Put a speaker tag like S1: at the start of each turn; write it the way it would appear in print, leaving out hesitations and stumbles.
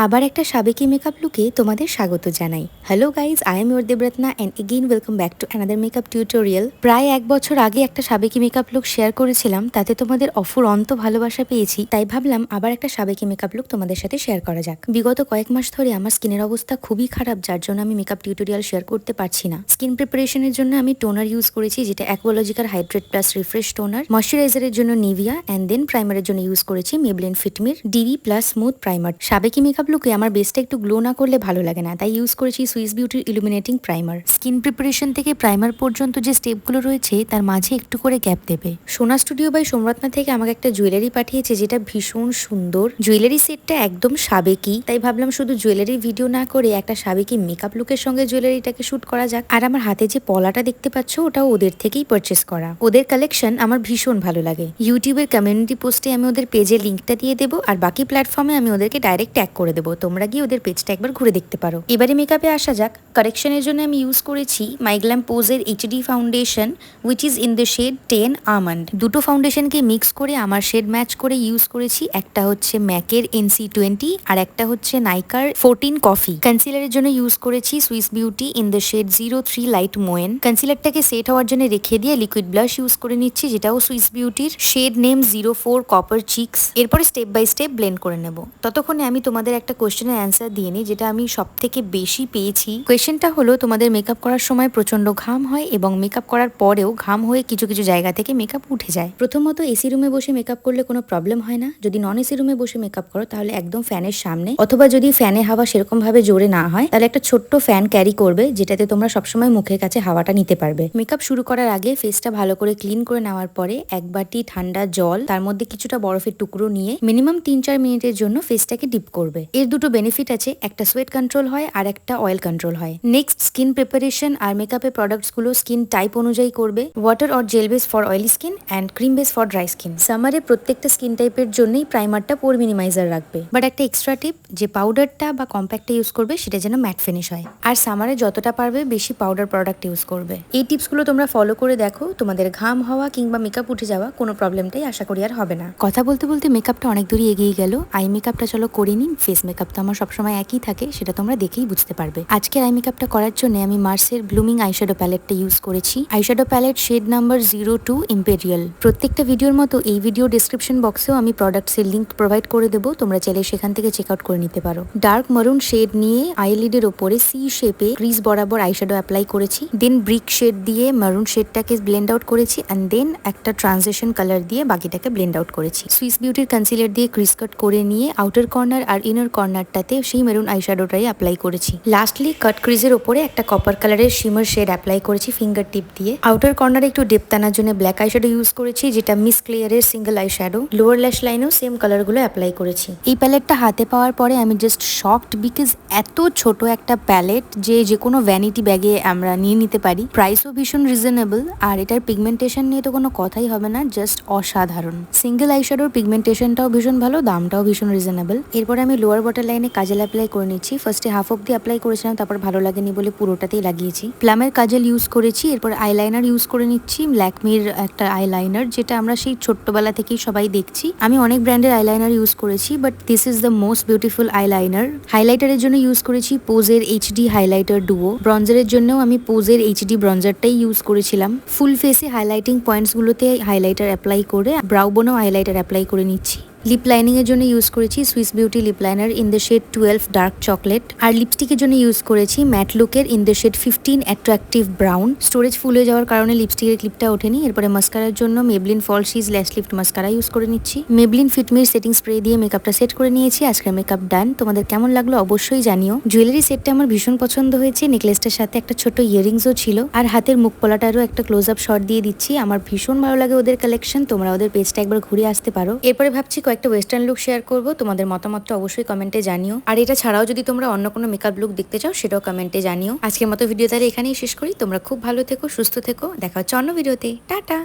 S1: আবার একটা সাবেকি মেকআপ লুকে তোমাদের স্বাগত জানাই। Hello guys, I am your Debratna and again welcome back to another makeup tutorial. প্রায় 1 বছর আগে একটা সাবেকি মেকআপ লুক শেয়ার করেছিলাম, তাতে তোমাদের অফুরন্ত ভালোবাসা পেয়েছি, তাই ভাবলাম আবার একটা সাবেকি মেকআপ লুক তোমাদের সাথে শেয়ার করা যাক। বিগত কয়েক মাস ধরে আমার স্কিনের অবস্থা খুবই খারাপ, যার জন্য আমি মেকআপ টিউটোরিয়াল শেয়ার করতে পারছি না। স্কিন প্রিপারেশনের জন্য আমি টোনার ইউজ করেছি, যেটা Aqualogica hydrate plus refresh toner. ময়শ্চারাইজারের জন্য নিভিয়া অ্যান্ড দেন প্রাইমারের জন্য ইউজ করেছি মেবলিন ফিটমির ডিবি প্লাস স্মুথ প্রাইমার। সাবেকি মেকআপ লুকে আমার বেসটা একটু গ্লো না করলে ভালো লাগে না, তাই ইউজ করেছি সুইস বিউটির ইলুমিনেটিং প্রাইমার। স্কিন প্রিপারেশন থেকে প্রাইমার পর্যন্ত যে স্টেপগুলো রয়েছে তার মাঝে একটু করে গ্যাপ দেবে। সোনা স্টুডিও বাই সোমরাতনা থেকে আমাকে একটা জুয়েলারি পাঠিয়েছে, যেটা ভীষণ সুন্দর। জুয়েলারি সেটটা একদম সাবেকি, তাই ভাবলাম শুধু জুয়েলারি ভিডিও না করে একটা সাবেকি মেকআপ লুকের সঙ্গে জুয়েলারিটাকে শুট করা যাক। আর আমার হাতে যে পলাটা দেখতে পাচ্ছ, ওটাও ওদের থেকেই পারচেস করা। ওদের কালেকশন আমার ভীষণ ভালো লাগে। ইউটিউবের কমিউনিটি পোস্টে আমি ওদের পেজের লিঙ্কটা দিয়ে দেবো, আর বাকি প্ল্যাটফর্মে আমি ওদেরকে ডাইরেক্ট ট্যাগ করে দেবো, তোমরা গিয়ে ওদের পেজটা একবার ঘুরে দেখতে পারো। এবারে মেকআপে আসা যাক। কারেকশনের জন্য আমি ইউজ করেছি মাইগ্ল্যাম পোজের HD foundation, which is in the shade 10 almond. দুটো ফাউন্ডেশনকে মিক্স করে আমার শেড ম্যাচ করে ইউজ করেছি। একটা হচ্ছে ম্যাকের NC20 আর একটা হচ্ছে নাইকার 14 কফি। কনসিলারের জন্য ইউজ করেছি Swiss beauty in the shade 03 light মোয়েন। কনসিলারটাকে সেট হওয়ার জন্য রেখে দিয়ে লিকুইড ব্লাশ ইউজ করে নিচ্ছি, যেটাও সুইস বিউটির শেড নেম 04 কপার চিক্স। এরপরে স্টেপ বাই স্টেপ ব্লেন্ড করে নেব। ততক্ষণে আমি তোমাদের একটা কোশ্চেনের অ্যান্সার দিয়ে নিই, যেটা আমি সব থেকে বেশি পেয়েছি। কোয়েশ্চেনটা হলো, তোমাদের মেকআপ করার সময় প্রচন্ড ঘাম হয় এবং মেকআপ করার পরেও ঘাম হয়ে কিছু কিছু জায়গা থেকে মেকআপ উঠে যায়। প্রথমত এসি রুমে বসে মেকআপ করলে কোনো প্রবলেম হয় না। যদি নন এসি রুমে বসে মেকআপ করো তাহলে একদম ফ্যানের সামনে, অথবা যদি ফ্যানে হাওয়া সেরকম ভাবে জোরে না হয় তাহলে একটা ছোট্ট ফ্যান ক্যারি করবে, যেটাতে তোমরা সবসময় মুখের কাছে হাওয়াটা নিতে পারবে। মেকআপ শুরু করার আগে ফেসটা ভালো করে ক্লিন করে নেওয়ার পরে এক বাটি ঠান্ডা জল, তার মধ্যে কিছুটা বরফের টুকরো নিয়ে মিনিমাম 3-4 মিনিটের জন্য ফেসটাকে ডিপ করবে। এর দুটো বেনিফিট আছে, একটা সোয়েট কন্ট্রোল হয় আর একটা অয়েল কন্ট্রোল হয়। নেক্সট, স্কিন প্রিপারেশন আর মেকআপের প্রোডাক্টস গুলো স্কিন টাইপ অনুযায়ী করবে। Water or gel base for oily skin and cream base for dry skin. সামারে প্রত্যেকটা স্কিন টাইপের জন্যই প্রাইমারটা পোর মিনিমাইজার রাখবে, বাট একটা এক্সট্রা টিপ, যে পাউডারটা বা কম্প্যাক্টটা ইউজ করবে সেটা যেন ম্যাট ফিনিশ হয়। আর সামারে যতটা পারবে বেশি পাউডার প্রোডাক্ট ইউজ করবে। এই টিপসগুলো তোমরা ফলো করে দেখো, তোমাদের ঘাম হওয়া কিংবা মেকআপ উঠে যাওয়া কোনো প্রবলেমটাই আশা করি আর হবে না। কথা বলতে বলতে মেকআপটা অনেক দূরই এগিয়ে গেল। আই মেকআপটা চলো করে নিন। ফেস মেকআপ তো আমার সবসময় একই থাকে, সেটা তোমরা দেখেই বুঝতে পারবে। আজকের আই মেকআপটা করার জন্য আমি মার্সের ব্লুমিং আইশ্যাডো প্যালেটটা ইউজ করেছি। Eyeshadow palette shade number 02 imperial. প্রত্যেকটা ভিডিওর মতো এই ভিডিও ডিসক্রিপশন বক্সেও আমি প্রোডাক্টসের লিঙ্ক প্রোভাইড করে দেবো, তোমরা চাইলে সেখান থেকে চেক আউট করে নিতে পারো। ডার্ক মারুন শেড নিয়ে আইলিডের ওপরে সি শেপে ক্রিজ বরাবর আইশ্যাডো অ্যাপ্লাই করেছি। দেন ব্রিক শেড দিয়ে মারুন শেডটাকে ব্লেন্ড আউট করেছি, অ্যান্ড দেন একটা ট্রানজিশন কালার দিয়ে বাকিটাকে ব্লেন্ড আউট করেছি। সুইস বিউটির কনসিলার দিয়ে ক্রিজ কাট করে নিয়ে আউটার কর্নার আর ইনার কর্নারটাতে সেই মেরুন আইশ্যাডোটাই অ্যাপ্লাই করেছি। লাস্টলি কাট ক্রিজের ওপরে একটা কপার কালারের শিমার শেড অ্যাপ্লাই করেছি ফিঙ্গার টিপ দিয়ে। আউটার কর্নারে একটু ডেপথ আনার জন্য ব্ল্যাক আইশ্যাডো ইউজ করেছি, যেটা মিস ক্লিয়ারের সিঙ্গেল আইশ্যাডো। লোয়ার ল্যাশ লাইনেও সেম কালারগুলো অ্যাপ্লাই করেছি। এই প্যালেটটা হাতে পাওয়ার পরে আমি জাস্ট শকড, বিকজ এত ছোট একটা প্যালেট যে কোনো ভ্যানিটি ব্যাগে আমরা নিয়ে নিতে পারি। প্রাইসও ভীষণ রিজনেবল, আর এটার পিগমেন্টেশন নিয়ে তো কোনো কথাই হবে না, জাস্ট অসাধারণ। সিঙ্গেল আইশ্যাডোর পিগমেন্টেশনটাও ভীষণ ভালো, দামটাও ভীষণ রিজনেবল। এরপর আমি লোয়ার বটল লাইনে কাজল অ্যাপ্লাই করে নিচ্ছি। ফার্স্টে হাফ অফ দিয়ে অ্যাপ্লাই করেছিলাম, তারপর ভালো লাগেনি বলে পুরোটাতেই লাগিয়েছি। প্লামের কাজল ইউজ করেছি। এরপর আইলাইনার ইউজ করে নিচ্ছি, ল্যাকমির একটা আইলাইনার, যেটা আমরা সেই ছোট্টবেলা থেকেই সবাই দেখছি। আমি অনেক ব্র্যান্ডের আইলাইনার ইউজ করেছি, but this is the most beautiful eyeliner. হাইলাইটারের জন্য ইউজ করেছি পোজের এইচডি হাইলাইটার ডুও। ব্রঞ্জারের জন্যও আমি পোজের এইচডি ব্রঞ্জারটাই ইউজ করেছিলাম। ফুল ফেসে হাইলাইটিং পয়েন্টস গুলোতে হাইলাইটার অ্যাপ্লাই করে ব্রাউ বোনেও হাইলাইটার অ্যাপ্লাই করে নিচ্ছি। লিপ লাইনিং এর জন্য ইউজ করেছি Swiss beauty lip liner in the shade 12 dark chocolate. আর লিপস্টিকের জন্য ইউজ করেছি ম্যাট লুকের in the shade 15 attractive brown. Storage full হয়ে যাওয়ার কারণে লিপস্টিকের ক্লিপটা ওঠেনি। এরপরে মাস্কারার জন্য মেবলিন ফল শিজ ল্যাশ লিফট মাস্কারা ইউজ করে নিচ্ছি। মেবলিন ফিটমির সেটিং স্প্রে দিয়ে মেকআপটা সেট করে নিয়েছি। আজকের মেকআপ ডান। তোমাদের কেমন লাগলো অবশ্যই জানিও। জুয়েলারি সেটটা আমার ভীষণ পছন্দ হয়েছে। নেকলেসটার সাথে একটা ছোট ইয়ারিংসও ছিল, আর হাতের মুখ পলাটারও একটা ক্লোজ আপ শট দিয়ে দিচ্ছি। আমার ভীষণ ভালো লাগে ওদের কালেকশন, তোমরা ওদের পেজটা একবার ঘুরে আসতে পারো। এরপরে ভাবছি কয়েকটা ওয়েস্টার্ন লুক শেয়ার করবো, তোমাদের মতামতটা অবশ্যই কমেন্টে জানিও। আর এটা ছাড়াও যদি তোমরা অন্য কোনো মেকআপ লুক দেখতে চাও সেটাও কমেন্টে জানিও। আজকের মতো ভিডিও তাহলে এখানেই শেষ করি। তোমরা খুব ভালো থেকো, সুস্থ থেকো। দেখা হচ্ছে অন্য ভিডিওতে। টাটা।